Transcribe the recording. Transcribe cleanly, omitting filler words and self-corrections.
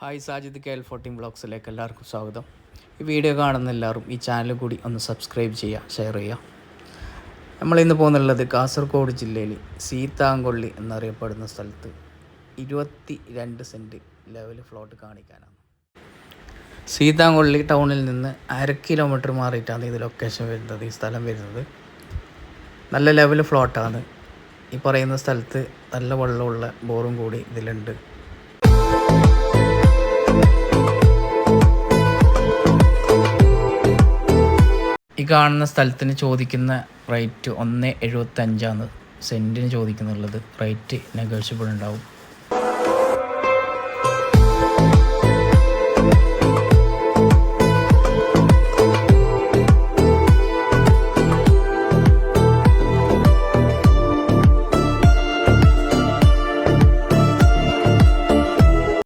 Hi Sajid KL14 ബ്ലോഗ്സിലേക്ക് എല്ലാവർക്കും സ്വാഗതം. ഈ വീഡിയോ കാണുന്ന എല്ലാവരും ഈ ചാനൽ കൂടി ഒന്ന് സബ്സ്ക്രൈബ് ചെയ്യുക, ഷെയർ ചെയ്യുക. നമ്മളിന്ന് പോകുന്നുള്ളത് കാസർഗോഡ് ജില്ലയിൽ സീതാങ്കൊള്ളി എന്നറിയപ്പെടുന്ന സ്ഥലത്ത് 22 സെൻറ്റ് ലെവൽ ഫ്ലോട്ട് കാണിക്കാനാണ്. സീതാങ്കൊള്ളി ടൗണിൽ നിന്ന് 1/2 കിലോമീറ്റർ മാറിയിട്ടാണ് ഇത് ലൊക്കേഷൻ വരുന്നത്. ഈ സ്ഥലം വരുന്നത് നല്ല ലെവൽ ഫ്ലോട്ടാണ്. ഈ പറയുന്ന സ്ഥലത്ത് നല്ല വെള്ളമുള്ള ബോറും കൂടി ഇതിലുണ്ട്. ഈ കാണുന്ന സ്ഥലത്തിന് ചോദിക്കുന്ന റേറ്റ് 1.75 സെൻറ്റിന് ചോദിക്കുന്നുള്ളത്. റേറ്റ് നെഗോഷ്യബിൾ ഉണ്ടാവും.